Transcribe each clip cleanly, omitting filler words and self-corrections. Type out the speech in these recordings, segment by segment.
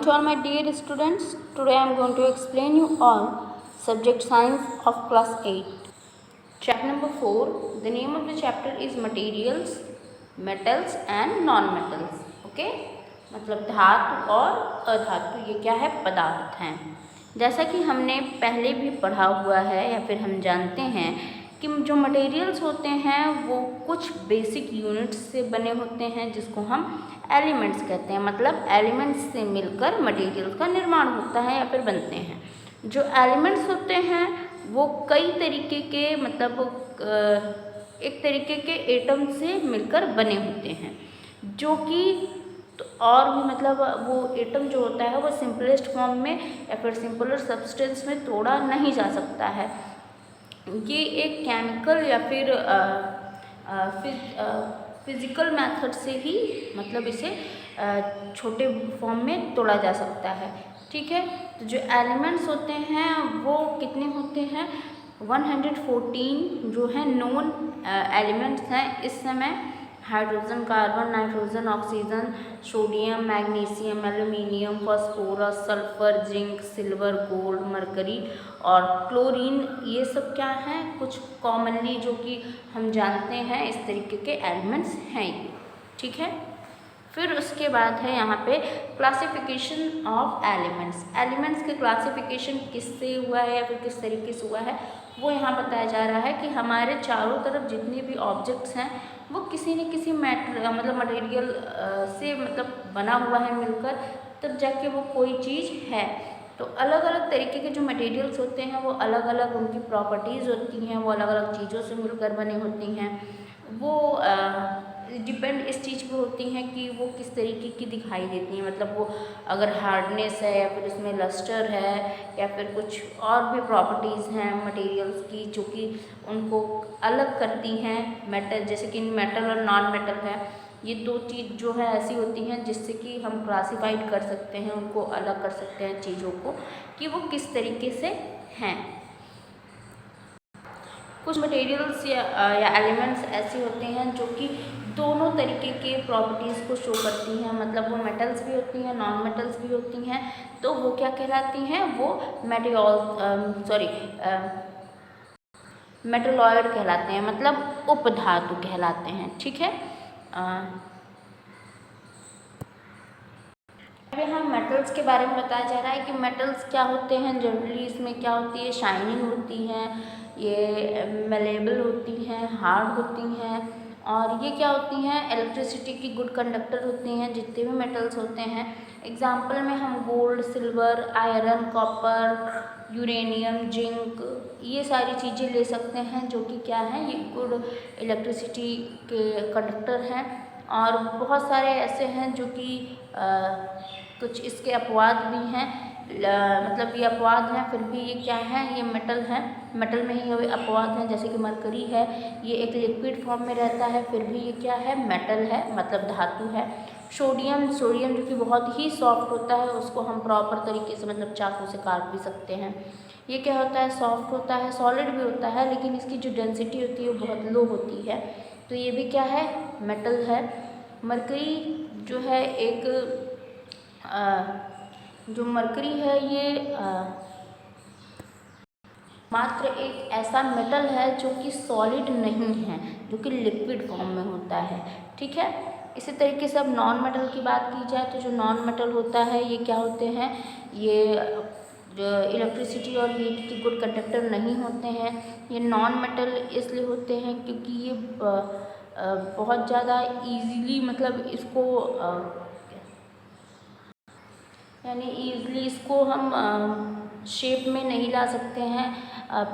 to all my dear students. Today I am going to explain you all subject science of class 8. Chapter number 4. The name of the chapter is materials, metals and non-metals. Okay? मतलब धातु और अधातु ये क्या है? पदार्थ हैं। जैसा कि हमने पहले भी पढ़ा हुआ है या फिर हम जानते हैं कि जो मटेरियल्स होते हैं वो कुछ बेसिक यूनिट्स से बने होते हैं जिसको हम एलिमेंट्स कहते हैं। मतलब एलिमेंट्स से मिलकर मटेरियल्स का निर्माण होता है या फिर बनते हैं। जो एलिमेंट्स होते हैं वो कई तरीके के मतलब एक तरीके के एटम से मिलकर बने होते हैं जो कि तो और भी मतलब वो एटम जो होता है वो सिंपलेस्ट फॉर्म में या फिर सिंपलर सब्सटेंस में तोड़ा नहीं जा सकता है। ये एक केमिकल या फिर फिज़िकल मेथड से ही मतलब इसे छोटे फॉर्म में तोड़ा जा सकता है। ठीक है, तो जो एलिमेंट्स होते हैं वो कितने होते हैं? 114 जो है नोन एलिमेंट्स हैं इस समय। Hydrogen, carbon, nitrogen, oxygen, sodium, magnesium, aluminium, phosphorus, sulphur, zinc, silver, gold, mercury और क्लोरीन, ये सब क्या हैं? कुछ कॉमनली जो कि हम जानते हैं इस तरीके के एलिमेंट्स हैं ये। ठीक है, फिर उसके बाद है यहाँ पे क्लासिफिकेशन ऑफ एलिमेंट्स। एलिमेंट्स के क्लासिफिकेशन किससे हुआ है या फिर किस तरीके से हुआ है वो यहाँ बताया जा रहा है कि हमारे चारों तरफ जितने भी ऑब्जेक्ट्स हैं वो किसी न किसी मटेरियल से मतलब बना हुआ है मिलकर, तब जाके वो कोई चीज़ है। तो अलग अलग तरीके के जो मटेरियल्स होते हैं वो अलग अलग उनकी प्रॉपर्टीज़ होती हैं, वो अलग अलग चीज़ों से मिलकर बने होती हैं। वो डिपेंड इस चीज़ पे होती हैं कि वो किस तरीके की दिखाई देती हैं। मतलब वो अगर हार्डनेस है या फिर उसमें लस्टर है या फिर कुछ और भी प्रॉपर्टीज़ हैं मटेरियल्स की जो कि उनको अलग करती हैं मेटल, जैसे कि मेटल और नॉन मेटल है। ये दो चीज़ जो है ऐसी होती हैं जिससे कि हम क्लासीफाइड कर सकते हैं, उनको अलग कर सकते हैं चीज़ों को कि वो किस तरीके से हैं। कुछ मटेरियल्स या एलिमेंट्स ऐसे होते हैं जो कि दोनों तरीके के प्रॉपर्टीज़ को शो करती हैं। मतलब वो मेटल्स भी होती हैं, नॉन मेटल्स भी होती हैं। तो वो क्या कहलाती हैं? वो मेटलॉइड कहलाते हैं, मतलब उपधातु कहलाते हैं। ठीक है, अब यहाँ मेटल्स के बारे में बताया जा रहा है कि मेटल्स क्या होते हैं। जनरली इसमें क्या होती है? शाइनिंग होती हैं, ये मेलेबल होती हैं, हार्ड होती हैं और ये क्या होती हैं? इलेक्ट्रिसिटी की गुड कंडक्टर होती हैं जितने भी मेटल्स होते हैं। एग्जाम्पल में हम gold, silver, iron, copper, uranium, zinc, ये सारी चीज़ें ले सकते हैं जो कि क्या हैं? ये गुड इलेक्ट्रिसिटी के कंडक्टर हैं। और बहुत सारे ऐसे हैं जो कि कुछ इसके अपवाद भी हैं। मतलब ये अपवाद हैं फिर भी ये क्या है? ये मेटल है, मेटल में ही अपवाद हैं। जैसे कि मरकरी है, ये एक लिक्विड फॉर्म में रहता है फिर भी ये क्या है? मेटल है, मतलब धातु है। सोडियम जो कि बहुत ही सॉफ्ट होता है, उसको हम प्रॉपर तरीके से मतलब चाकू से काट भी सकते हैं। ये क्या होता है? सॉफ्ट होता है, सॉलिड भी होता है, लेकिन इसकी जो डेंसिटी होती है वो बहुत लो होती है। तो ये भी क्या है? मेटल है। मरकरी जो है एक जो मरकरी है ये मात्र एक ऐसा मेटल है जो कि सॉलिड नहीं है, जो कि लिक्विड फॉर्म में होता है। ठीक है, इसी तरीके से अब नॉन मेटल की बात की जाए तो जो नॉन मेटल होता है ये क्या होते हैं? ये इलेक्ट्रिसिटी और हीट की गुड कंडक्टर नहीं होते हैं। ये नॉन मेटल इसलिए होते हैं क्योंकि ये बहुत ज़्यादा ईजीली मतलब इसको ईज़िली इसको हम शेप में नहीं ला सकते हैं,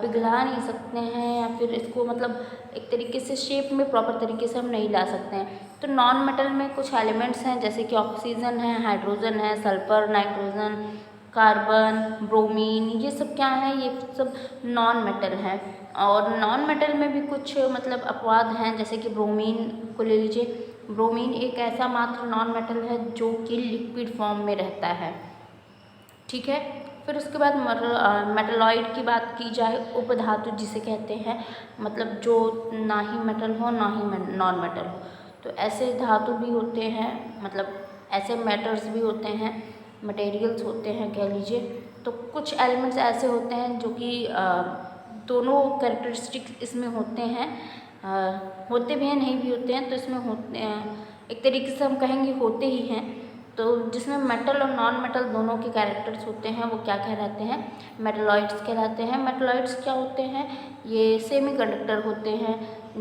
पिघला नहीं सकते हैं या फिर इसको मतलब एक तरीके से शेप में प्रॉपर तरीके से हम नहीं ला सकते हैं। तो नॉन मेटल में कुछ एलिमेंट्स हैं जैसे कि ऑक्सीजन है, हाइड्रोजन है, सल्फर, नाइट्रोजन, कार्बन, ब्रोमीन, ये सब क्या है? ये सब नॉन मेटल हैं। और नॉन मेटल में भी कुछ मतलब अपवाद हैं, जैसे कि ब्रोमीन को ले लीजिए। ब्रोमीन एक ऐसा मात्र नॉन मेटल है जो कि लिक्विड फॉर्म में रहता है। ठीक है, फिर उसके बाद मेटलॉइड की बात की जाए, उपधातु जिसे कहते हैं, मतलब जो ना ही मेटल हो ना ही नॉन मेटल हो। तो ऐसे धातु भी होते हैं, मतलब ऐसे मैटर्स भी होते हैं मटेरियल्स होते हैं कह लीजिए। तो कुछ एलिमेंट्स ऐसे होते हैं जो कि दोनों कैरेक्टरिस्टिक्स इसमें होते हैं, होते भी हैं नहीं भी होते हैं, तो इसमें होते एक तरीके से हम कहेंगे होते ही हैं। तो जिसमें मेटल और नॉन मेटल दोनों के कैरेक्टर्स होते हैं वो क्या कहलाते हैं, मेटलॉइड्स कहलाते हैं। मेटलॉइड्स क्या होते हैं, ये सेमीकंडक्टर होते हैं,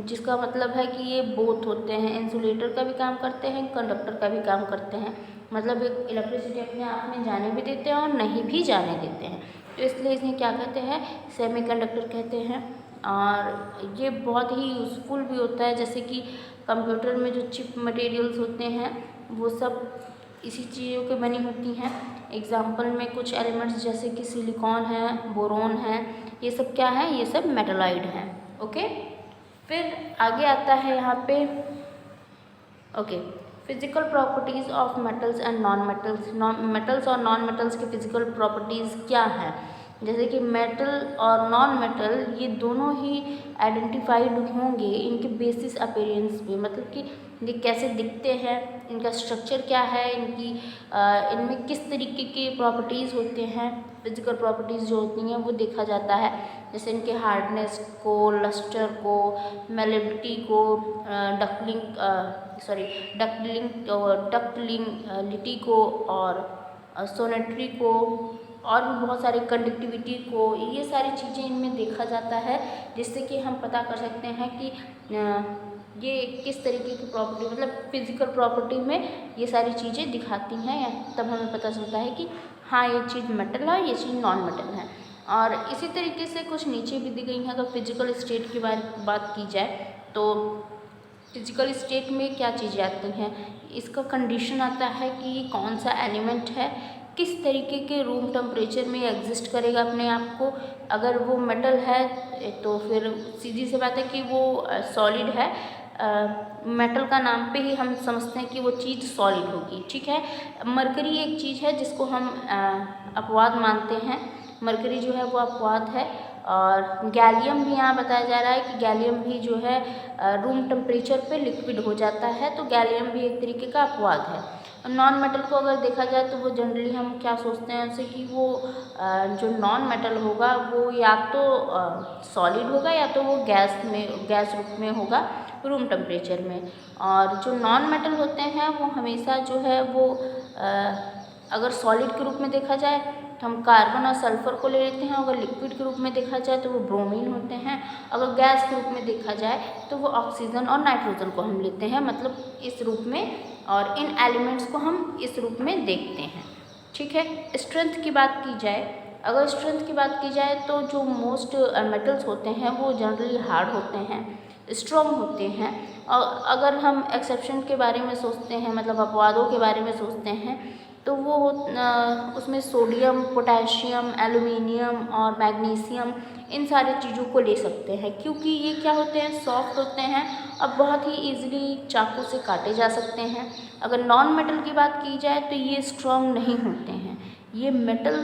जिसका मतलब है कि ये बोथ होते हैं, इंसुलेटर का भी काम करते हैं, कंडक्टर का भी काम करते हैं। मतलब एक इलेक्ट्रिसिटी अपने आप में जाने भी देते हैं और नहीं भी जाने देते हैं, तो इसलिए इन्हें क्या कहते हैं, सेमीकंडक्टर कहते हैं। और ये बहुत ही यूज़फुल भी होता है, जैसे कि कंप्यूटर में जो चिप मटेरियल्स होते हैं वो सब इसी चीज़ों के बनी होती हैं। एग्जाम्पल में कुछ एलिमेंट्स जैसे कि सिलिकॉन है, बोरोन है, ये सब क्या है, ये सब मेटलॉइड हैं। ओके, फिर आगे आता है यहाँ पे okay physical properties of metals and non metals. Metals और नॉन मेटल्स के फिजिकल प्रॉपर्टीज़ क्या हैं, जैसे कि मेटल और नॉन मेटल ये दोनों ही आइडेंटिफाइड होंगे इनके बेसिस अपीयरेंस पे, मतलब कि ये कैसे दिखते हैं, इनका स्ट्रक्चर क्या है, इनमें किस तरीके के प्रॉपर्टीज़ होते हैं, फिजिकल प्रॉपर्टीज़ जो होती हैं वो देखा जाता है। जैसे इनके हार्डनेस को, लस्टर को, मेलेबिलिटी को, डक्टिलिटी को और सोनेट्री को, और भी बहुत सारे कंडक्टिविटी को, ये सारी चीज़ें इनमें देखा जाता है, जिससे कि हम पता कर सकते हैं कि ये किस तरीके की प्रॉपर्टी, मतलब फिजिकल प्रॉपर्टी में ये सारी चीज़ें दिखाती हैं, तब हमें पता चलता है कि हाँ ये चीज़ मेटल है, ये चीज़ नॉन मेटल है। और इसी तरीके से कुछ नीचे भी दी गई हैं। अगर फिजिकल स्टेट की बात की जाए तो फिजिकल स्टेट में क्या चीज़ें आती हैं, इसका कंडीशन आता है कि कौन सा एलिमेंट है, किस तरीके के रूम टेम्परेचर में एग्जिस्ट करेगा अपने आप को। अगर वो मेटल है तो फिर सीधी सी बात है कि वो सॉलिड है, मेटल का नाम पे ही हम समझते हैं कि वो चीज़ सॉलिड होगी, ठीक है। मरकरी एक चीज़ है जिसको हम अपवाद मानते हैं, मरकरी जो है वो अपवाद है। और गैलियम भी यहाँ बताया जा रहा है कि गैलियम भी जो है रूम टेम्परेचर पे लिक्विड हो जाता है, तो गैलियम भी एक तरीके का अपवाद है। नॉन मेटल को अगर देखा जाए तो वो जनरली हम क्या सोचते हैं उनसे कि वो जो नॉन मेटल होगा वो या तो सॉलिड होगा या तो वो गैस रूप में होगा रूम टेम्परेचर में। और जो नॉन मेटल होते हैं वो हमेशा जो है वो अगर सॉलिड के रूप में देखा जाए तो हम कार्बन और सल्फर को ले लेते हैं, अगर लिक्विड के रूप में देखा जाए तो वो ब्रोमीन होते हैं, अगर गैस के रूप में देखा जाए तो वो ऑक्सीजन और नाइट्रोजन को हम लेते हैं, मतलब इस रूप में। और इन एलिमेंट्स को हम इस रूप में देखते हैं, ठीक है। स्ट्रेंथ की बात की जाए, अगर स्ट्रेंथ की बात की जाए तो जो मोस्ट मेटल्स होते हैं वो जनरली हार्ड होते हैं, स्ट्रॉन्ग होते हैं। और अगर हम एक्सेप्शन के बारे में सोचते हैं, मतलब अपवादों के बारे में सोचते हैं, तो वो उसमें सोडियम, पोटेशियम, एल्युमिनियम और मैग्नीशियम इन सारी चीज़ों को ले सकते हैं, क्योंकि ये क्या होते हैं, सॉफ्ट होते हैं और बहुत ही ईजिली चाकू से काटे जा सकते हैं। अगर नॉन मेटल की बात की जाए तो ये स्ट्रॉन्ग नहीं होते हैं, ये मेटल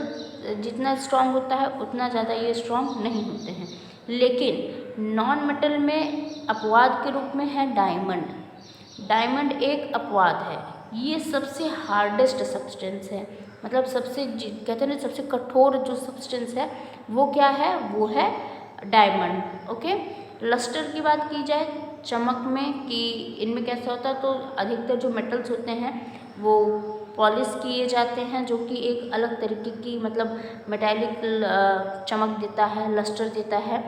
जितना स्ट्रॉन्ग होता है उतना ज़्यादा ये स्ट्रॉन्ग नहीं होते हैं। लेकिन नॉन मेटल में अपवाद के रूप में है डायमंड। डायमंड एक अपवाद है, ये सबसे हार्डेस्ट सब्सटेंस है, मतलब सबसे कहते हैं ना सबसे कठोर जो सब्सटेंस है वो क्या है, वो है डायमंड। ओके, लस्टर की बात की जाए चमक में कि इनमें कैसा होता है, तो अधिकतर जो मेटल्स होते हैं वो पॉलिश किए जाते हैं, जो कि एक अलग तरीके की मतलब मेटालिक चमक देता है, लस्टर देता है।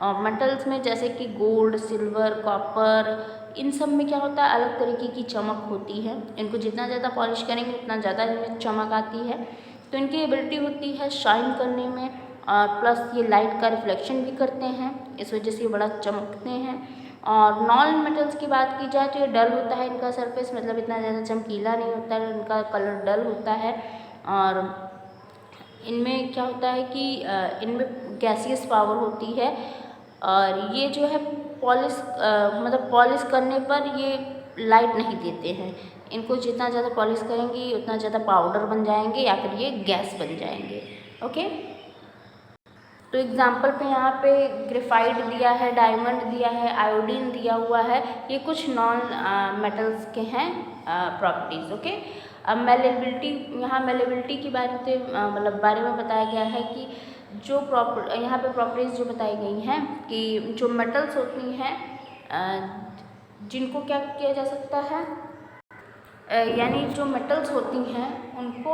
और मेटल्स में जैसे कि गोल्ड, सिल्वर, कॉपर, इन सब में क्या होता है, अलग तरीके की चमक होती है। इनको जितना ज़्यादा पॉलिश करेंगे उतना ज़्यादा इनमें चमक आती है। तो इनकी एबिलिटी होती है शाइन करने में, और प्लस ये लाइट का रिफ्लेक्शन भी करते हैं, इस वजह से ये बड़ा चमकते हैं। और नॉन मेटल्स की बात की जाए तो ये डल होता है इनका सरफेस, मतलब इतना ज़्यादा चमकीला नहीं होता है, इनका कलर डल होता है। और इनमें क्या होता है कि इनमें गैसियस पावर होती है, और ये जो है मतलब पॉलिश करने पर ये लाइट नहीं देते हैं। इनको जितना ज़्यादा पॉलिश करेंगे उतना ज़्यादा पाउडर बन जाएंगे या फिर ये गैस बन जाएंगे। ओके, तो एग्जाम्पल पे यहाँ पे ग्रेफाइट दिया है, डायमंड दिया है, आयोडीन दिया हुआ है, ये कुछ नॉन मेटल्स के हैं प्रॉपर्टीज़। ओके, अब मेलेबिलिटी, यहाँ मेलेबिलिटी की बारे में बताया गया है कि जो यहाँ पे प्रॉपर्टीज़ जो बताई गई हैं कि जो मेटल्स होती हैं जिनको क्या किया जा सकता है, यानी जो मेटल्स होती हैं उनको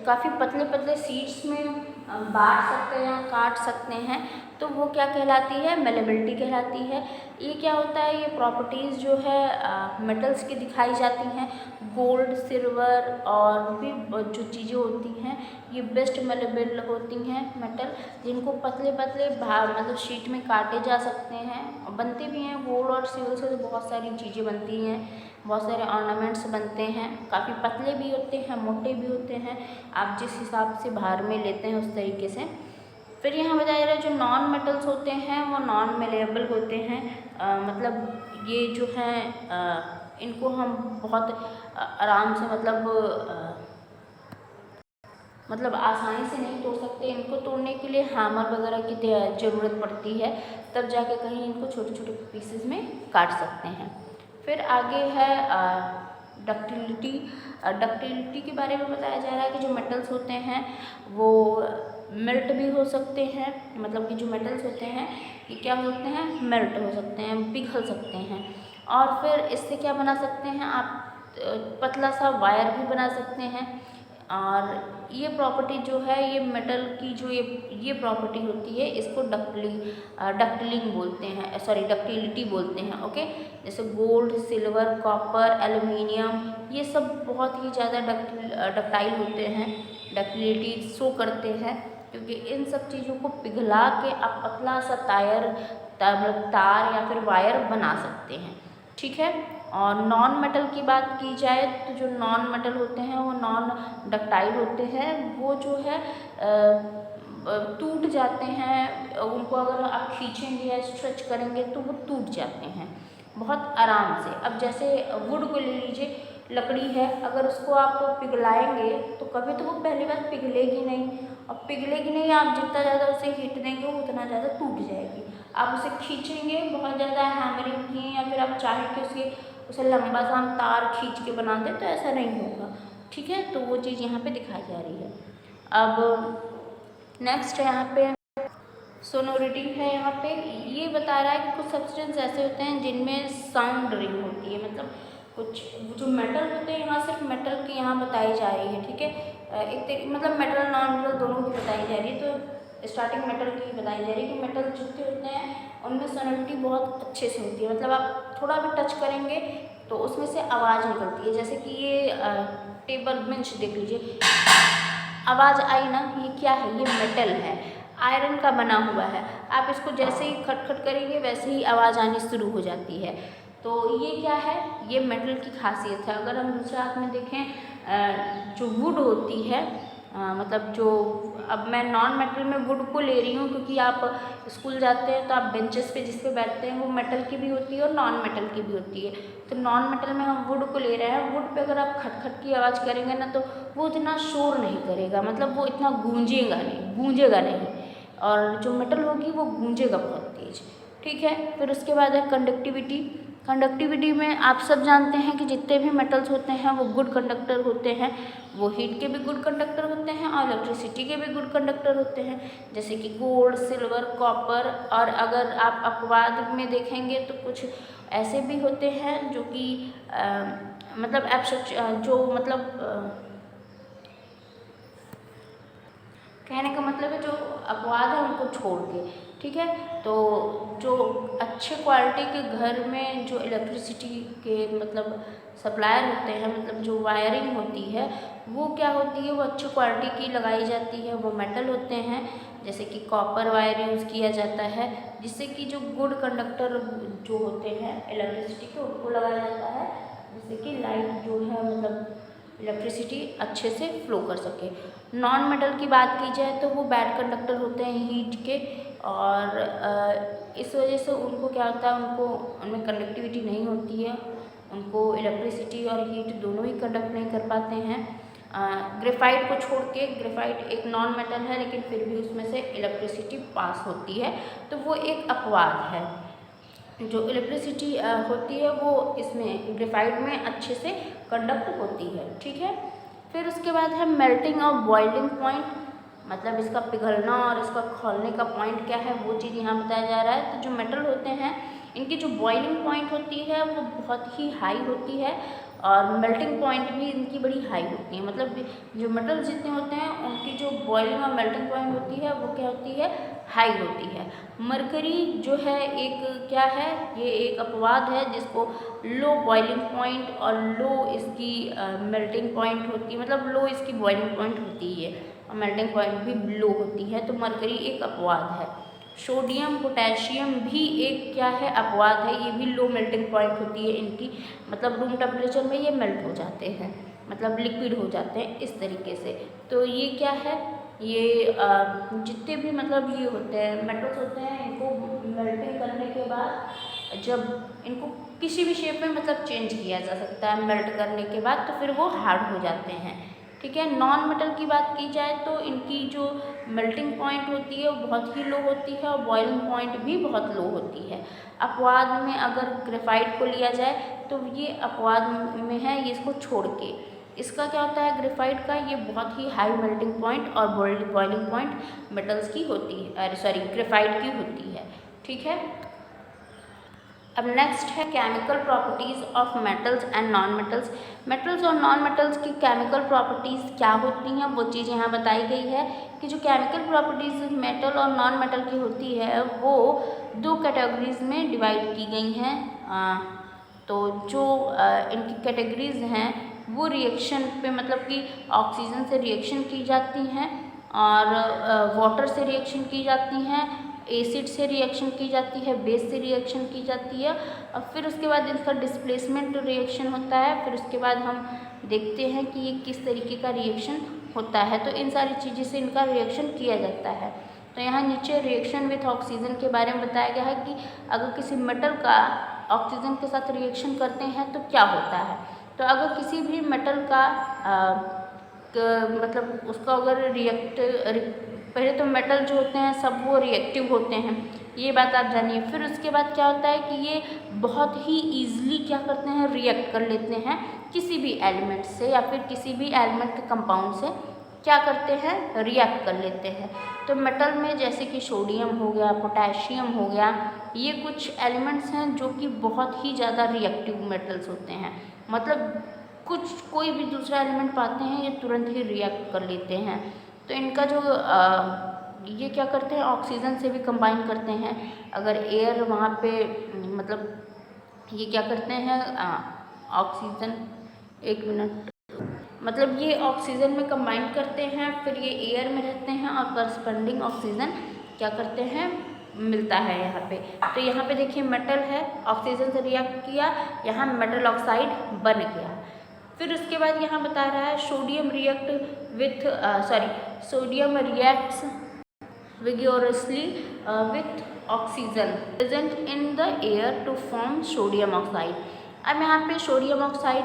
काफ़ी पतले पतले शीट्स में बांट सकते हैं, काट सकते हैं, तो वो क्या कहलाती है, मेलेबिलिटी कहलाती है। ये क्या होता है, ये प्रॉपर्टीज़ जो है मेटल्स की दिखाई जाती हैं। गोल्ड, सिल्वर और भी जो चीज़ें होती हैं ये बेस्ट मेलेबल होती हैं मेटल, जिनको पतले पतले मतलब शीट में काटे जा सकते हैं और बनते भी हैं। गोल्ड और सिल्वर से तो बहुत सारी चीज़ें बनती हैं, बहुत सारे ऑर्नामेंट्स बनते हैं, काफ़ी पतले भी होते हैं, मोटे भी होते हैं, आप जिस हिसाब से भार में लेते हैं उस तरीके से। फिर यहाँ बताया जा रहा है जो नॉन मेटल्स होते हैं वो नॉन मेलेबल होते हैं, मतलब ये जो हैं इनको हम बहुत आराम से मतलब आसानी से नहीं तोड़ सकते। इनको तोड़ने के लिए हैमर वगैरह की ज़रूरत पड़ती है, तब जाके कहीं इनको छोटे छोटे पीसेस में काट सकते हैं। फिर आगे है डक्टिलिटी। डक्टिलिटी के बारे में बताया जा रहा है कि जो मेटल्स होते हैं वो मेल्ट भी हो सकते हैं, मतलब कि जो मेटल्स होते हैं ये क्या होते हैं, मेल्ट हो सकते हैं, पिघल सकते हैं। और फिर इससे क्या बना सकते हैं आप, पतला सा वायर भी बना सकते हैं। और ये प्रॉपर्टी जो है, ये मेटल की जो ये प्रॉपर्टी होती है इसको डक्टिलिंग बोलते हैं, सॉरी डक्टिलिटी बोलते हैं। ओके, जैसे गोल्ड, सिल्वर, कॉपर, एल्युमिनियम, ये सब बहुत ही ज़्यादा डक्टाइल होते हैं, डक्टिलिटी शो करते हैं, क्योंकि इन सब चीज़ों को पिघला के आप पतला सा तार या फिर वायर बना सकते हैं। ठीक है। और नॉन मेटल की बात की जाए तो जो नॉन मेटल होते हैं वो नॉन डक्टाइल होते हैं, वो जो है टूट जाते हैं, उनको अगर आप खींचेंगे या स्ट्रेच करेंगे तो वो टूट जाते हैं बहुत आराम से। अब जैसे वुड को ले लीजिए, लकड़ी है, अगर उसको आप पिघलाएंगे तो कभी तो वो पहली बार पिघलेगी नहीं, और पिघलेगी नहीं, आप जितना ज़्यादा उसे हीट देंगे वो उतना ज़्यादा टूट जाएगी। आप उसे खींचेंगे बहुत ज़्यादा हैमरिंग की, या फिर आप चाहें कि उसे लंबा सा हम तार खींच के बना दें तो ऐसा नहीं होगा। ठीक है, तो वो चीज़ यहाँ पे दिखाई जा रही है। अब नेक्स्ट है यहाँ पे सोनोरिटी है। यहाँ पे ये बता रहा है कि कुछ सब्सटेंस ऐसे होते हैं जिनमें साउंड रिंग होती है, मतलब कुछ जो मेटल होते हैं, यहाँ सिर्फ मेटल की यहाँ बताई जा रही है। ठीक है, मतलब मेटल नॉन मेटल दोनों की बताई जा रही है। तो स्टार्टिंग मेटल की बताई जा रही है कि मेटल जितने होते हैं उनमें सोनोरिटी बहुत अच्छे से होती है, मतलब आप थोड़ा भी टच करेंगे तो उसमें से आवाज़ निकलती है। जैसे कि ये टेबल बेंच देख लीजिए, आवाज़ आई ना, ये क्या है, ये मेटल है, आयरन का बना हुआ है। आप इसको जैसे ही खटखट करेंगे वैसे ही आवाज़ आनी शुरू हो जाती है। तो ये क्या है, ये मेटल की खासियत है। अगर हम दूसरे हाथ में देखें, जो वुड होती है, मतलब जो, अब मैं नॉन मेटल में वुड को ले रही हूँ क्योंकि आप स्कूल जाते हैं तो आप बेंचेस पे जिस पे बैठते हैं वो मेटल की भी होती है और नॉन मेटल की भी होती है। तो नॉन मेटल में हम वुड को ले रहे हैं, वुड पे अगर आप खटखट की आवाज़ करेंगे ना तो वो इतना शोर नहीं करेगा, मतलब वो इतना गूंजेगा नहीं, और जो मेटल होगी वो गूंजेगा बहुत तेज। ठीक है, फिर उसके बाद है कंडक्टिविटी। कंडक्टिविटी में आप सब जानते हैं कि जितने भी मेटल्स होते हैं वो गुड कंडक्टर होते हैं, वो हीट के भी गुड कंडक्टर होते हैं और इलेक्ट्रिसिटी के भी गुड कंडक्टर होते हैं, जैसे कि गोल्ड, सिल्वर, कॉपर। और अगर आप अपवाद में देखेंगे तो कुछ ऐसे भी होते हैं जो कि कहने का मतलब है जो अपवाद है उनको छोड़ के। ठीक है, तो जो अच्छे क्वालिटी के घर में जो इलेक्ट्रिसिटी के मतलब सप्लायर होते हैं, मतलब जो वायरिंग होती है वो क्या होती है, वो अच्छी क्वालिटी की लगाई जाती है, वो मेटल होते हैं, जैसे कि कॉपर वायर यूज़ किया जाता है, जिससे कि जो गुड कंडक्टर जो होते हैं इलेक्ट्रिसिटी के उनको लगाया जाता है, जिससे कि लाइट जो है मतलब इलेक्ट्रिसिटी अच्छे से फ्लो कर सके। नॉन मेटल की बात की जाए तो वो बैड कंडक्टर होते हैं हीट के, और इस वजह से उनको क्या होता है, उनमें कंडक्टिविटी नहीं होती है, उनको इलेक्ट्रिसिटी और हीट दोनों ही कंडक्ट नहीं कर पाते हैं। ग्रेफाइट को छोड़ के, ग्रेफाइट एक नॉन मेटल है लेकिन फिर भी उसमें से इलेक्ट्रिसिटी पास होती है, तो वो एक अपवाद है। जो इलेक्ट्रिसिटी होती है वो इसमें ग्रेफाइट में अच्छे से कंडक्ट होती है, ठीक है। फिर उसके बाद है मेल्टिंग और बॉइलिंग पॉइंट, मतलब इसका पिघलना और इसका खौलने का पॉइंट क्या है वो चीज़ यहाँ बताया जा रहा है। तो जो मेटल होते हैं इनकी जो बॉइलिंग पॉइंट होती है वो बहुत ही हाई होती है और मेल्टिंग पॉइंट भी इनकी बड़ी हाई होती है। मतलब जो मेटल जितने होते हैं उनकी जो बॉइलिंग और मेल्टिंग पॉइंट होती है वो क्या होती है, हाई होती है। मरकरी जो है एक क्या है, ये एक अपवाद है जिसको लो बॉइलिंग पॉइंट और लो इसकी मेल्टिंग पॉइंट होती है, मतलब लो इसकी बॉइलिंग पॉइंट होती है और मेल्टिंग पॉइंट भी लो होती है। तो मरकरी एक अपवाद है। सोडियम पोटेशियम भी एक क्या है, अपवाद है। ये भी लो मेल्टिंग पॉइंट होती है इनकी, मतलब रूम टेम्परेचर में ये मेल्ट हो जाते हैं, मतलब लिक्विड हो जाते हैं इस तरीके से। तो ये क्या है, ये जितने भी मतलब ये होते हैं मेटल्स होते हैं इनको मेल्टिंग करने के बाद जब इनको किसी भी शेप में मतलब चेंज किया जा सकता है मेल्ट करने के बाद, तो फिर वो हार्ड हो जाते हैं, ठीक है। नॉन मेटल की बात की जाए तो इनकी जो मेल्टिंग पॉइंट होती है वो बहुत ही लो होती है और बॉइलिंग पॉइंट भी बहुत लो होती है। अपवाद में अगर ग्रेफाइट को लिया जाए तो ये अपवाद में है, ये इसको छोड़ के। इसका क्या होता है ग्रेफाइट का, ये बहुत ही हाई मेल्टिंग पॉइंट और बॉइलिंग पॉइंट मेटल्स की होती है, सॉरी ग्रेफाइट की होती है, ठीक है। अब नेक्स्ट है chemical properties of metals and non metals. Metals और नॉन मेटल्स की केमिकल प्रॉपर्टीज़ क्या होती हैं वो चीज़ यहाँ बताई गई है कि जो केमिकल प्रॉपर्टीज़ मेटल और नॉन मेटल की होती है वो दो कैटेगरीज में डिवाइड की गई हैं। तो जो इनकी कैटेगरीज हैं वो रिएक्शन पे, मतलब कि ऑक्सीजन से रिएक्शन की जाती हैं और वाटर से रिएक्शन की जाती हैं, एसिड से रिएक्शन की जाती है, बेस से रिएक्शन की जाती है और फिर उसके बाद इनका डिस्प्लेसमेंट रिएक्शन होता है। फिर उसके बाद हम देखते हैं कि ये किस तरीके का रिएक्शन होता है। तो इन सारी चीज़ों से इनका रिएक्शन किया जाता है। तो यहाँ नीचे रिएक्शन विथ ऑक्सीजन के बारे में बताया गया है कि अगर किसी मेटल का ऑक्सीजन के साथ रिएक्शन करते हैं तो क्या होता है। तो अगर किसी भी मेटल का मतलब उसका अगर पहले तो मेटल जो होते हैं सब वो रिएक्टिव होते हैं, ये बात आप जानिए। फिर उसके बाद क्या होता है कि ये बहुत ही ईजिली क्या करते हैं, रिएक्ट कर लेते हैं किसी भी एलिमेंट से या फिर किसी भी एलिमेंट के कंपाउंड से क्या करते हैं, रिएक्ट कर लेते हैं। तो मेटल में जैसे कि सोडियम हो गया, पोटेशियम हो गया, ये कुछ एलिमेंट्स हैं जो कि बहुत ही ज़्यादा रिएक्टिव मेटल्स होते हैं। मतलब कोई भी दूसरा एलिमेंट पाते हैं ये तुरंत ही रिएक्ट कर लेते हैं। तो इनका जो ये क्या करते हैं, ऑक्सीजन से भी कंबाइन करते हैं। अगर एयर वहाँ पे मतलब ये क्या करते हैं, ऑक्सीजन, एक मिनट, मतलब ये ऑक्सीजन में कंबाइन करते हैं, फिर ये एयर में रहते हैं और करस्पॉन्डिंग ऑक्सीजन क्या करते हैं, मिलता है यहाँ पे। तो यहाँ पे देखिए मेटल है, ऑक्सीजन से रिएक्ट किया, यहाँ मेटल ऑक्साइड बन गया। फिर उसके बाद यहाँ बता रहा है sodium reacts vigorously with oxygen present in the air to form sodium oxide। अब यहाँ पे सोडियम ऑक्साइड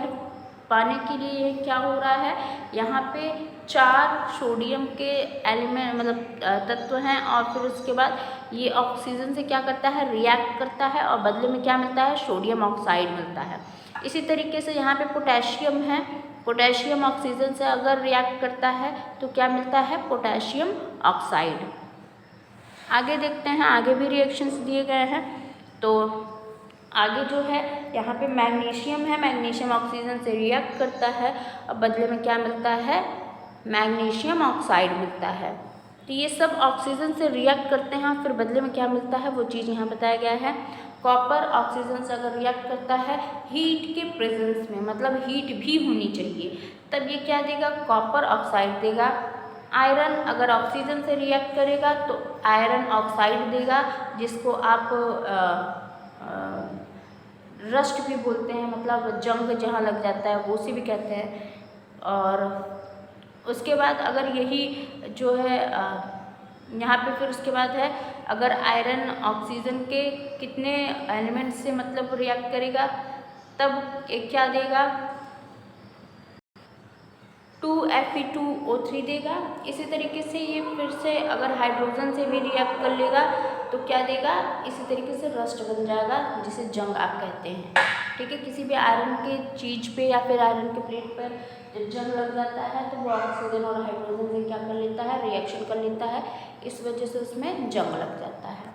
पाने के लिए क्या हो रहा है, यहाँ पे 4 सोडियम के एलिमेंट मतलब तत्व हैं और फिर उसके बाद ये ऑक्सीजन से क्या करता है, रिएक्ट करता है और बदले में क्या मिलता है, सोडियम ऑक्साइड मिलता है। इसी तरीके से यहाँ पे पोटेशियम है, पोटेशियम ऑक्सीजन से अगर रिएक्ट करता है तो क्या मिलता है, पोटेशियम ऑक्साइड। आगे देखते हैं, आगे भी रिएक्शंस दिए गए हैं। तो आगे जो है यहाँ पे मैग्नीशियम है, मैग्नीशियम ऑक्सीजन से रिएक्ट करता है और बदले में क्या मिलता है, मैग्नीशियम ऑक्साइड मिलता है। तो ये सब ऑक्सीजन से रिएक्ट करते हैं, फिर बदले में क्या मिलता है वो चीज़ यहाँ बताया गया है। कॉपर ऑक्सीजन से अगर रिएक्ट करता है हीट के प्रेजेंस में, मतलब हीट भी होनी चाहिए, तब ये क्या देगा, कॉपर ऑक्साइड देगा। आयरन अगर ऑक्सीजन से रिएक्ट करेगा तो आयरन ऑक्साइड देगा, जिसको आप रस्ट भी बोलते हैं, मतलब जंग जहाँ लग जाता है वो उसे भी कहते हैं। और उसके बाद अगर यही जो है यहाँ पे फिर उसके बाद है, अगर आयरन ऑक्सीजन के कितने एलिमेंट से मतलब रिएक्ट करेगा तब एक क्या देगा, 2Fe2O3 देगा। इसी तरीके से ये फिर से अगर हाइड्रोजन से भी रिएक्ट कर लेगा तो क्या देगा, इसी तरीके से रस्ट बन जाएगा, जिसे जंग आप कहते हैं। ठीक है। किसी भी आयरन के चीज़ पे या फिर आयरन के प्लेट पर जब जंग लग जाता है तो वो ऑक्सीजन और हाइड्रोजन से क्या कर लेता है, रिएक्शन कर लेता है, इस वजह से उसमें जंग लग जाता है।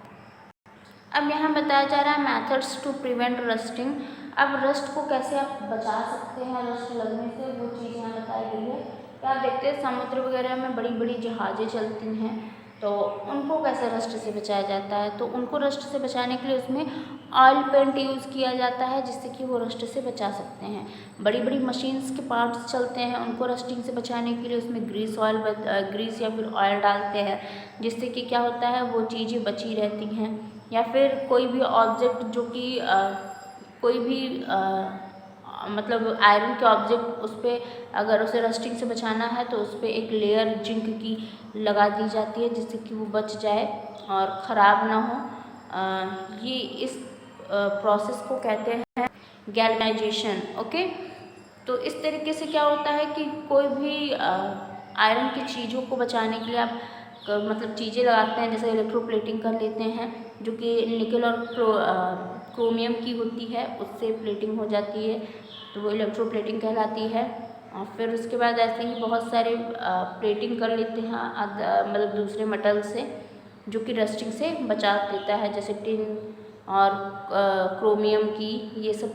अब यहाँ बताया जा रहा है मेथड्स टू प्रिवेंट रस्टिंग। अब रस्ट को कैसे आप बचा सकते हैं रस्ट लगने से, वो चीज़ यहाँ बताई गई है। क्या आप देखते हैं समुद्र वगैरह में बड़ी बड़ी जहाज़ें चलती हैं, तो उनको कैसे रस्ट से बचाया जाता है, तो उनको रस्ट से बचाने के लिए उसमें ऑयल पेंट यूज़ किया जाता है, जिससे कि वो रस्ट से बचा सकते हैं। बड़ी बड़ी मशीन्स के पार्ट्स चलते हैं, उनको रस्टिंग से बचाने के लिए उसमें ग्रीस या फिर ऑयल डालते हैं, जिससे कि क्या होता है वो चीज़ें बची रहती हैं। या फिर कोई भी ऑब्जेक्ट जो कि कोई भी मतलब आयरन के ऑब्जेक्ट उस पर अगर उसे रस्टिंग से बचाना है तो उस पर एक लेयर जिंक की लगा दी जाती है, जिससे कि वो बच जाए और ख़राब ना हो। ये इस प्रोसेस को कहते हैं गैल्वेनाइजेशन। ओके, तो इस तरीके से क्या होता है कि कोई भी आयरन की चीज़ों को बचाने के लिए आप मतलब चीज़ें लगाते हैं, जैसे इलेक्ट्रोप्लेटिंग कर लेते हैं, जो कि निकल और क्रोमियम की होती है, उससे प्लेटिंग हो जाती है, तो वो इलेक्ट्रोप्लेटिंग कहलाती है। और फिर उसके बाद ऐसे ही बहुत सारे प्लेटिंग कर लेते हैं मतलब दूसरे मेटल से, जो कि रस्टिंग से बचा देता है, जैसे टिन और क्रोमियम की, ये सब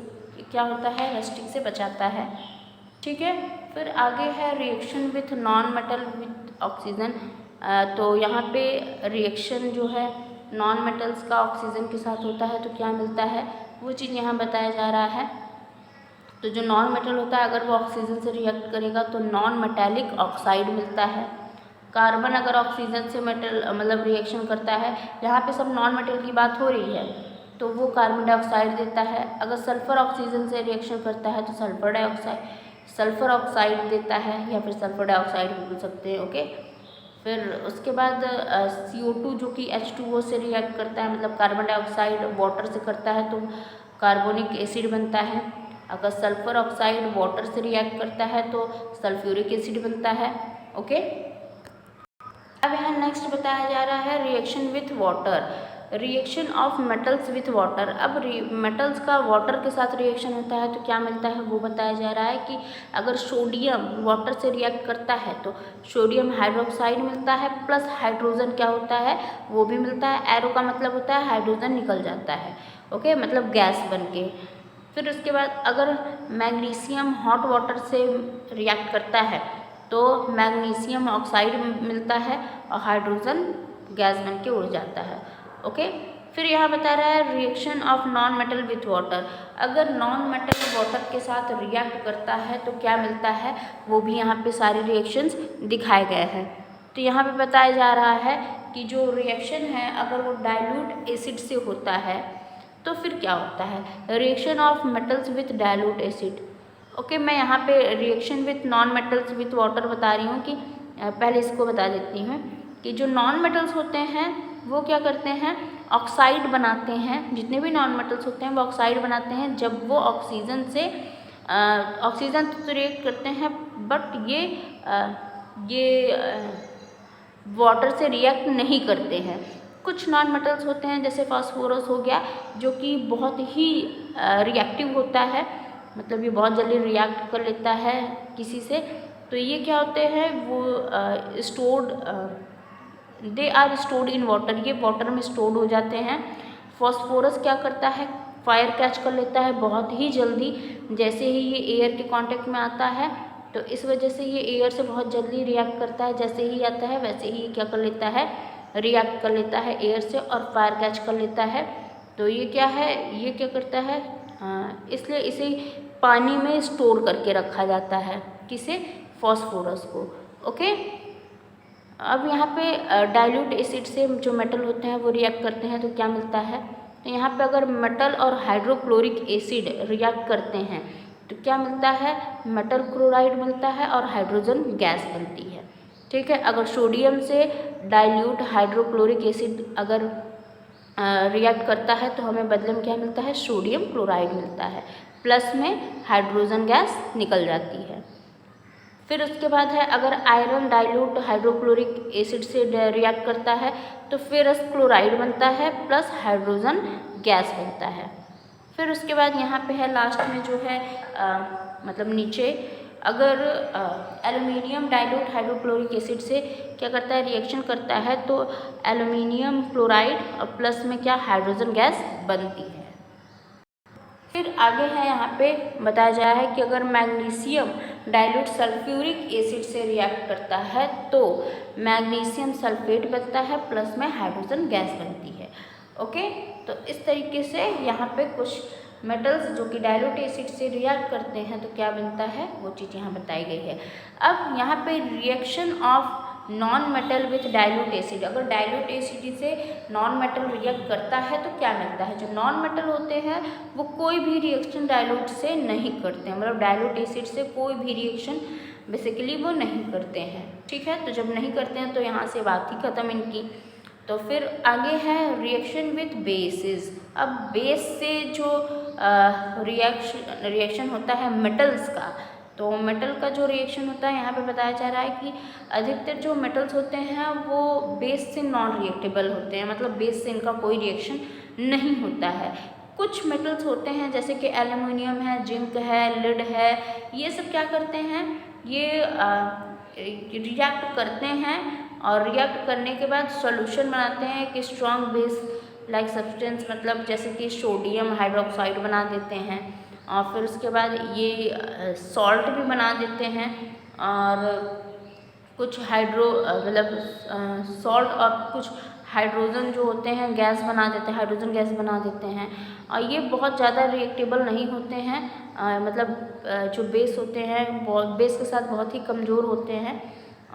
क्या होता है रस्टिंग से बचाता है। ठीक है, फिर आगे है reaction with non metal with oxygen. तो यहाँ पे रिएक्शन जो है नॉन मेटल्स का ऑक्सीजन के साथ होता है, तो क्या मिलता है वो चीज़ यहाँ बताया जा रहा है। तो जो नॉन मेटल होता है अगर वो ऑक्सीजन से रिएक्ट करेगा तो नॉन मेटेलिक ऑक्साइड मिलता है। कार्बन अगर ऑक्सीजन से मेटल मतलब रिएक्शन करता है, यहाँ पे सब नॉन मेटल की बात हो रही है, तो वो कार्बन डाइऑक्साइड देता है। अगर सल्फर ऑक्सीजन से रिएक्शन करता है तो सल्फर ऑक्साइड देता है, या फिर सल्फर डाइऑक्साइड भी बोल सकते हैं। ओके, फिर उसके बाद CO2 जो कि H2O से रिएक्ट करता है, मतलब कार्बन डाइऑक्साइड वाटर से करता है तो कार्बोनिक एसिड बनता है। अगर सल्फर ऑक्साइड वाटर से रिएक्ट करता है तो सल्फ्यूरिक एसिड बनता है। ओके, अब यहाँ नेक्स्ट बताया जा रहा है reaction with water, reaction of metals with water. अब मेटल्स का वाटर के साथ रिएक्शन होता है तो क्या मिलता है वो बताया जा रहा है कि अगर सोडियम वाटर से रिएक्ट करता है तो सोडियम हाइड्रोक्साइड मिलता है, प्लस हाइड्रोजन क्या होता है वो भी मिलता है। एरो का मतलब होता है हाइड्रोजन निकल जाता है। ओके, मतलब गैस बन के। फिर उसके बाद अगर मैग्नीशियम हॉट वाटर से रिएक्ट करता है तो मैग्नीशियम ऑक्साइड मिलता है और हाइड्रोजन गैस बन के उड़ जाता है। ओके, फिर यहाँ बता रहा है reaction of non metal with water. अगर नॉन मेटल वाटर के साथ रिएक्ट करता है तो क्या मिलता है वो भी यहाँ पे सारे रिएक्शंस दिखाए गए हैं। तो यहाँ पे बताया जा रहा है कि जो रिएक्शन है अगर वो डाइल्यूट एसिड से होता है तो फिर क्या होता है, reaction of metals with dilute acid. Okay, मैं यहाँ पे reaction with non metals with water बता रही हूँ कि पहले इसको बता देती हूँ कि जो नॉन मेटल्स होते हैं वो क्या करते हैं, ऑक्साइड बनाते हैं। जितने भी नॉन मेटल्स होते हैं वो ऑक्साइड बनाते हैं जब वो ऑक्सीजन से ऑक्सीजन तो रिएक्ट करते हैं, बट ये वाटर से रिएक्ट नहीं करते हैं। कुछ नॉन मेटल्स होते हैं जैसे फास्फोरस हो गया, जो कि बहुत ही रिएक्टिव होता है, मतलब ये बहुत जल्दी रिएक्ट कर लेता है किसी से। तो ये क्या होते हैं वो they are stored in water, ये वाटर में स्टोर्ड हो जाते हैं। फास्फोरस क्या करता है, फायर कैच कर लेता है बहुत ही जल्दी, जैसे ही ये एयर के कांटेक्ट में आता है तो इस वजह से ये एयर से बहुत जल्दी रिएक्ट करता है। जैसे ही आता है वैसे ही क्या कर लेता है, रिएक्ट कर लेता है एयर से और फायर कैच कर लेता है। तो ये क्या है, ये क्या करता है, इसलिए इसे पानी में स्टोर करके रखा जाता है, किसे, फास्फोरस को। ओके, अब यहाँ पे डाइल्यूट एसिड से जो मेटल होते हैं वो रिएक्ट करते हैं तो क्या मिलता है, तो यहाँ पे अगर मेटल और हाइड्रोक्लोरिक एसिड रिएक्ट करते हैं तो क्या मिलता है, मेटल क्लोराइड मिलता है और हाइड्रोजन गैस बनती है। ठीक है, अगर सोडियम से डाइल्यूट हाइड्रोक्लोरिक एसिड अगर रिएक्ट करता है तो हमें बदले में क्या मिलता है, सोडियम क्लोराइड मिलता है, प्लस में हाइड्रोजन गैस निकल जाती है। फिर उसके बाद है अगर आयरन डाइल्यूट हाइड्रोक्लोरिक एसिड से रिएक्ट करता है तो फेरस क्लोराइड बनता है प्लस हाइड्रोजन गैस बनता है। फिर उसके बाद यहाँ पे है लास्ट में जो है मतलब नीचे, अगर एल्युमिनियम डाइल्यूट हाइड्रोक्लोरिक एसिड से क्या करता है, रिएक्शन करता है, तो एल्युमिनियम क्लोराइड और प्लस में क्या, हाइड्रोजन गैस बनती है। फिर आगे है यहाँ पे बताया जा रहा है कि अगर मैग्नीशियम डाइल्यूट सल्फ्यूरिक एसिड से रिएक्ट करता है तो मैग्नीशियम सल्फेट बनता है, प्लस में हाइड्रोजन गैस बनती है। ओके, तो इस तरीके से यहाँ पे कुछ मेटल्स जो कि डाइल्यूट एसिड से रिएक्ट करते हैं तो क्या बनता है, वो चीज़ यहाँ बताई गई है। अब यहाँ पे reaction of non metal with dilute acid, अगर डाइल्यूट एसिड से नॉन मेटल रिएक्ट करता है तो क्या मिलता है। जो नॉन मेटल होते हैं वो कोई भी रिएक्शन डाइल्यूट से नहीं करते हैं, मतलब डाइल्यूट एसिड से कोई भी रिएक्शन बेसिकली वो नहीं करते हैं। ठीक है, तो जब नहीं करते हैं तो यहाँ से बात ही खत्म इनकी। तो फिर आगे है रिएक्शन विथ बेसिस। अब बेस से जो रिएक्शन होता है मेटल्स का, तो मेटल का जो रिएक्शन होता है यहाँ पे बताया जा रहा है कि अधिकतर जो मेटल्स होते हैं वो बेस से नॉन रिएक्टेबल होते हैं, मतलब बेस से इनका कोई रिएक्शन नहीं होता है। कुछ मेटल्स होते हैं जैसे कि एल्युमिनियम है, जिंक है, लिड है, ये सब क्या करते हैं, ये रिएक्ट करते हैं और रिएक्ट करने के बाद सॉल्यूशन बनाते हैं एक स्ट्रॉन्ग बेस लाइक सब्सटेंस, मतलब जैसे कि सोडियम हाइड्रोक्साइड बना देते हैं, और फिर उसके बाद ये सॉल्ट भी बना देते हैं, और कुछ मतलब सॉल्ट और कुछ हाइड्रोजन जो होते हैं गैस बना देते हैं, हाइड्रोजन गैस बना देते हैं, और ये बहुत ज़्यादा रिएक्टेबल नहीं होते हैं, मतलब जो बेस होते हैं बेस के साथ बहुत ही कमज़ोर होते हैं।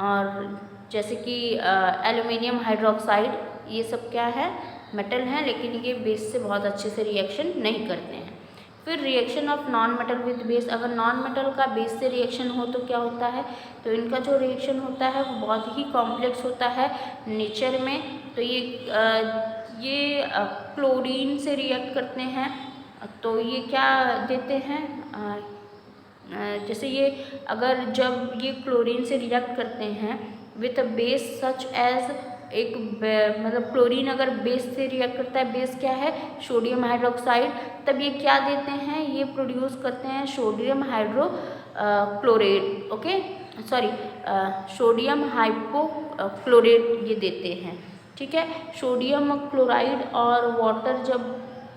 और जैसे कि एल्युमिनियम हाइड्रोक्साइड, ये सब क्या है, मेटल हैं, लेकिन ये बेस से बहुत अच्छे से रिएक्शन नहीं करते हैं। फिर reaction of non metal with base, अगर नॉन मेटल का बेस से रिएक्शन हो तो क्या होता है, तो इनका जो रिएक्शन होता है वो बहुत ही कॉम्प्लेक्स होता है नेचर में। तो ये क्लोरीन से रिएक्ट करते हैं, तो ये क्या देते हैं, जैसे ये अगर जब ये क्लोरीन से रिएक्ट करते हैं with a base such as एक मतलब क्लोरीन अगर बेस से रिएक्ट करता है, बेस क्या है, सोडियम हाइड्रोक्साइड, तब ये क्या देते हैं, ये प्रोड्यूस करते हैं sodium hydro chlorate, okay sorry sodium hypo chlorate ये देते हैं। ठीक है, सोडियम क्लोराइड और वाटर, जब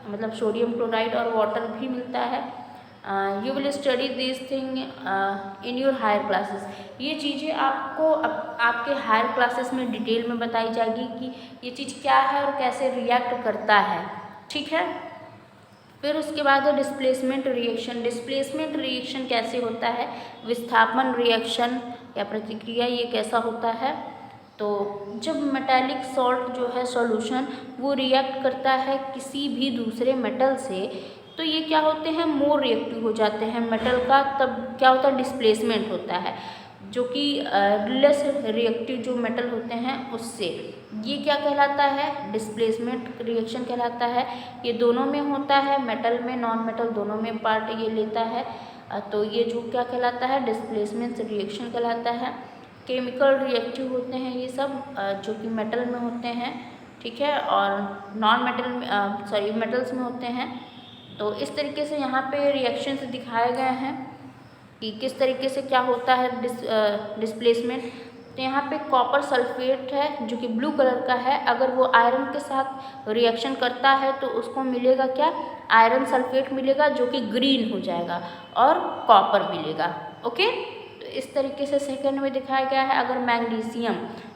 मतलब सोडियम क्लोराइड और वाटर भी मिलता है। You will study this thing in your higher classes, ये चीज़ें आपको आपके हायर क्लासेस में डिटेल में बताई जाएगी कि ये चीज़ क्या है और कैसे रिएक्ट करता है। ठीक है, फिर उसके बाद है डिस्प्लेसमेंट रिएक्शन। डिस्प्लेसमेंट रिएक्शन कैसे होता है, विस्थापन रिएक्शन या प्रतिक्रिया, ये कैसा होता है, तो जब मेटालिक सॉल्ट जो है सॉल्यूशन वो रिएक्ट करता है किसी भी दूसरे मेटल से, तो ये क्या होते हैं, मोर रिएक्टिव हो जाते हैं मेटल का, तब क्या होता है, डिस्प्लेसमेंट होता है, जो कि लेस रिएक्टिव जो मेटल होते हैं उससे, ये क्या कहलाता है, डिस्प्लेसमेंट रिएक्शन कहलाता है। ये दोनों में होता है, मेटल में नॉन मेटल दोनों में पार्ट ये लेता है, तो ये जो क्या कहलाता है, डिस्प्लेसमेंट रिएक्शन कहलाता है। केमिकल रिएक्टिव होते हैं ये सब, जो कि मेटल में होते हैं। ठीक है, और नॉन मेटल में मेटल्स में होते हैं। तो इस तरीके से यहाँ पे रिएक्शंस दिखाए गए हैं कि किस तरीके से क्या होता है डिस्प्लेसमेंट। तो यहाँ पे कॉपर सल्फेट है जो कि ब्लू कलर का है, अगर वो आयरन के साथ रिएक्शन करता है तो उसको मिलेगा क्या, आयरन सल्फेट मिलेगा जो कि ग्रीन हो जाएगा, और कॉपर मिलेगा। ओके, तो इस तरीके से सेकंड में दिखाया गया है। अगर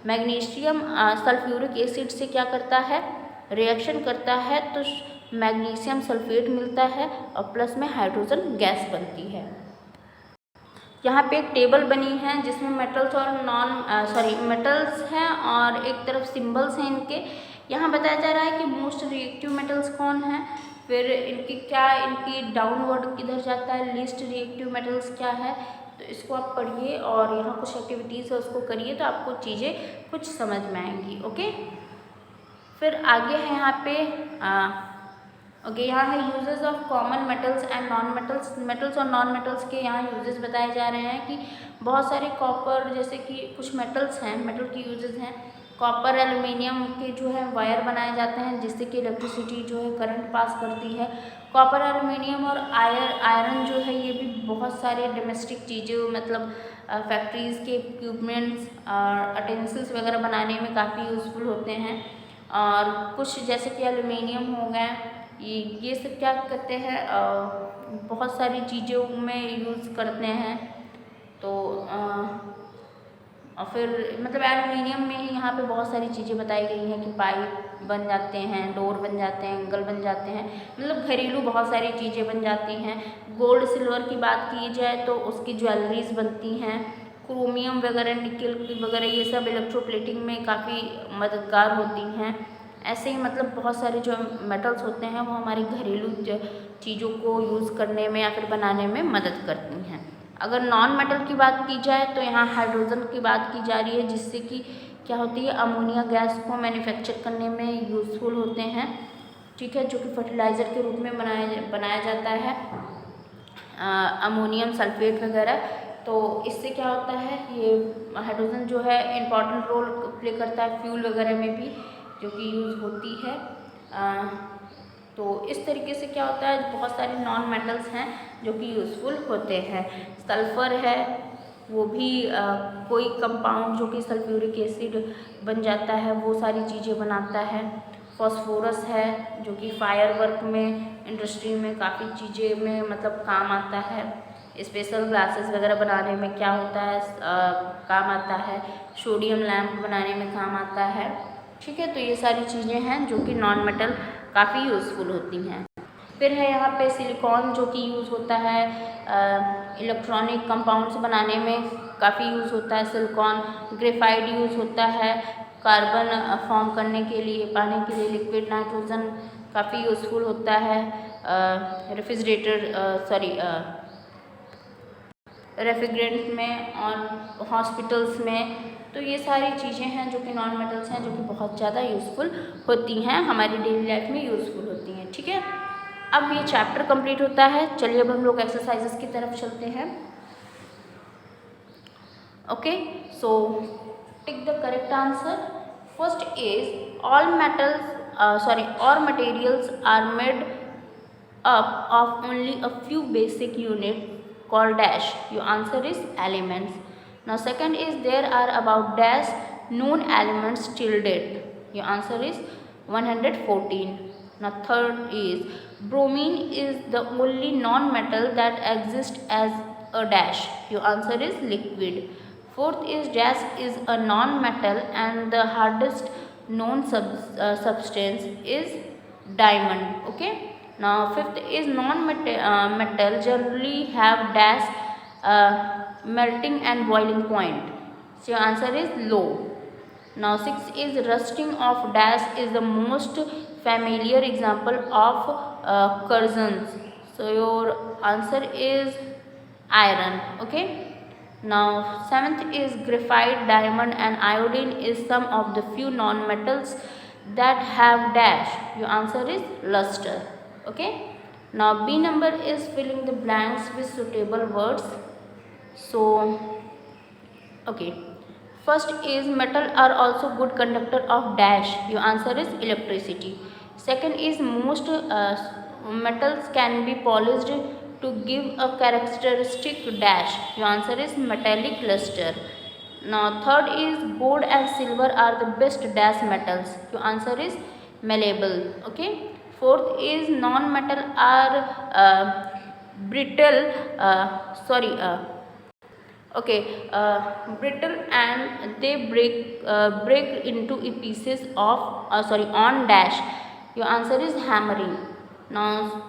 मैग्नीशियम सल्फ्यूरिक एसिड से क्या करता है, रिएक्शन करता है, तो मैग्नीशियम सल्फेट मिलता है और प्लस में हाइड्रोजन गैस बनती है। यहाँ पे एक टेबल बनी है जिसमें मेटल्स और मेटल्स हैं और एक तरफ सिंबल्स हैं इनके। यहाँ बताया जा रहा है कि मोस्ट रिएक्टिव मेटल्स कौन हैं, फिर इनकी डाउनवर्ड किधर जाता है, लीस्ट रिएक्टिव मेटल्स क्या है। तो इसको आप पढ़िए और यहाँ कुछ एक्टिविटीज़ है उसको करिए, तो आपको चीज़ें कुछ समझ में आएंगी। ओके, फिर आगे है यहाँ पे यहाँ है uses of common metals and non metals और नॉन मेटल्स के यहाँ यूजेस बताए जा रहे हैं कि बहुत सारे कॉपर जैसे कि कुछ मेटल्स हैं, मेटल के यूजेस हैं, कॉपर एल्युमिनियम के जो है वायर बनाए जाते हैं जिससे कि इलेक्ट्रिसिटी जो है करंट पास करती है। कॉपर एल्युमिनियम और आयरन जो है ये भी बहुत सारे डोमेस्टिक चीज़ें मतलब फैक्ट्रीज़ के इक्विपमेंट्स और अटेंसिल्स वगैरह बनाने में काफ़ी यूज़फुल होते हैं। और कुछ जैसे कि एल्युमिनियम हो गए, ये सब क्या करते हैं बहुत सारी चीज़ों में यूज़ करते हैं। तो और फिर मतलब एल्युमिनियम में ही यहाँ पे बहुत सारी चीज़ें बताई गई हैं कि पाइप बन जाते हैं, डोर बन जाते हैं, एंगल बन जाते हैं, मतलब घरेलू बहुत सारी चीज़ें बन जाती हैं। गोल्ड सिल्वर की बात की जाए तो उसकी ज्वेलरीज बनती हैं। क्रोमियम वगैरह, निकल वगैरह ये सब इलेक्ट्रोप्लेटिंग में काफ़ी मददगार होती हैं। ऐसे ही मतलब बहुत सारे जो मेटल्स होते हैं वो हमारी घरेलू चीज़ों को यूज़ करने में या फिर बनाने में मदद करती हैं। अगर नॉन मेटल की बात की जाए तो यहाँ हाइड्रोजन की बात की जा रही है, जिससे कि क्या होती है अमोनिया गैस को मैन्युफैक्चर करने में यूज़फुल होते हैं, ठीक है, जो कि फर्टिलाइज़र के रूप में बनाया जाता है अमोनियम सल्फेट वगैरह। तो इससे क्या होता है ये हाइड्रोजन जो है इम्पॉर्टेंट रोल प्ले करता है फ्यूल वगैरह में भी जो कि यूज़ होती है। तो इस तरीके से क्या होता है बहुत सारे नॉन मेटल्स हैं जो कि यूज़फुल होते हैं। सल्फ़र है वो भी कोई कंपाउंड जो कि सल्फ्यूरिक एसिड बन जाता है वो सारी चीज़ें बनाता है। फॉस्फोरस है जो कि फायर वर्क में इंडस्ट्री में काफ़ी चीज़ें में मतलब काम आता है। स्पेशल ग्लासेस वगैरह बनाने में क्या होता है काम आता है। सोडियम लैम्प बनाने में काम आता है, ठीक है। तो ये सारी चीज़ें हैं जो कि नॉन मेटल काफ़ी यूज़फुल होती हैं। फिर है यहाँ पे सिलिकॉन जो कि यूज़ होता है इलेक्ट्रॉनिक कंपाउंड्स बनाने में काफ़ी यूज़ होता है सिलिकॉन। ग्रेफाइट यूज़ होता है कार्बन फॉर्म करने के लिए, पाने के लिए। लिक्विड नाइट्रोजन काफ़ी यूज़फुल होता है रेफ्रिजरेंट में और हॉस्पिटल्स में। तो ये सारी चीज़ें हैं जो कि नॉन मेटल्स हैं जो कि बहुत ज़्यादा यूज़फुल होती हैं, हमारी डेली लाइफ में यूज़फुल होती हैं, ठीक है। अब ये चैप्टर कंप्लीट होता है। चलिए अब हम लोग एक्सरसाइजेस की तरफ चलते हैं। Okay, so tick the correct answer. First is all materials are made up of only a few basic units called dash. Your answer is elements. Now second is there are about dash known elements till date. Your answer is 114. Now third is bromine is the only non-metal that exists as a dash. Your answer is liquid. Fourth is dash is a non-metal and the hardest known substance is diamond. Okay. Now fifth is metal generally have dash melting and boiling point. So your answer is low. Now sixth is rusting of dash is the most familiar example of corrosions. So your answer is iron. Okay. Now seventh is graphite, diamond and iodine is some of the few non-metals that have dash. Your answer is luster. Okay. Now B number is filling the blanks with suitable words. So okay, first is metal are also good conductor of dash. Your answer is electricity. Second is most metals can be polished to give a characteristic dash. Your answer is metallic luster. Now third is gold and silver are the best dash metals. Your answer is malleable. Okay. Fourth is non-metal are brittle. Brittle and they break into pieces of on dash. Your answer is hammering. Now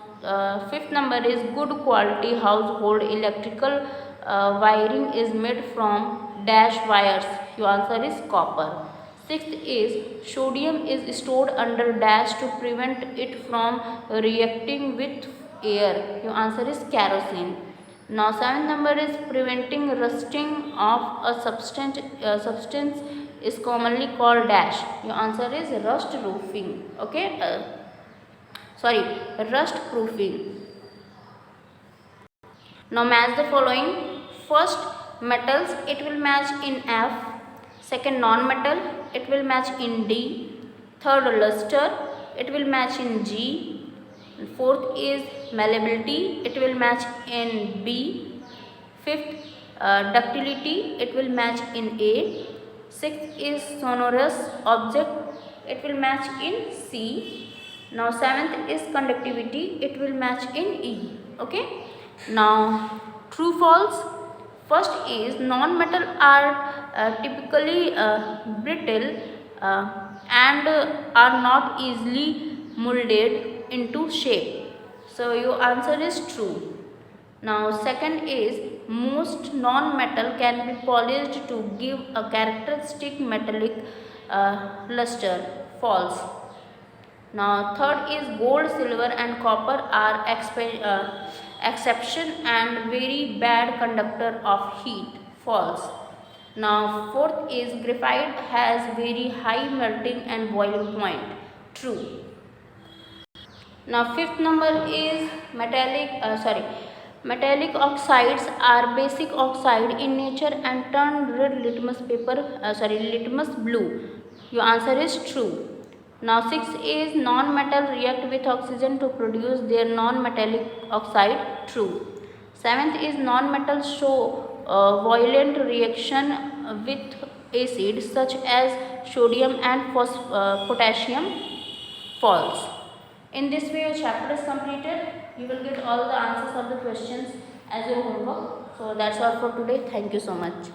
fifth number is good quality household electrical wiring is made from dash wires. Your answer is copper. Sixth is sodium is stored under dash to prevent it from reacting with air. Your answer is kerosene. Now seventh number is preventing rusting of a substance is commonly called dash. Your answer is rust proofing. Okay, rust proofing. Now match the following. First metals it will match in F. Second, non-metal, it will match in D. Third, luster, it will match in G. Fourth is malleability, it will match in B. Fifth, ductility, it will match in A. Sixth is sonorous object, it will match in C. Now seventh is conductivity, it will match in E. Okay. Now true false. First is non-metal are typically brittle and are not easily molded into shape. So your answer is true. Now second is most non-metal can be polished to give a characteristic metallic luster. False. Now third is gold, silver and copper are exception and very bad conductor of heat. False. Now fourth is graphite has very high melting and boiling point. True. Now fifth number is metallic oxides are basic oxide in nature and turn red litmus blue. Your answer is true. Now sixth is non-metal react with oxygen to produce their non-metallic oxide. True. Seventh is non-metal show violent reaction with acids such as sodium and potassium. False. In this way your chapter is completed. You will get all the answers of the questions as your homework. So that's all for today. Thank you so much.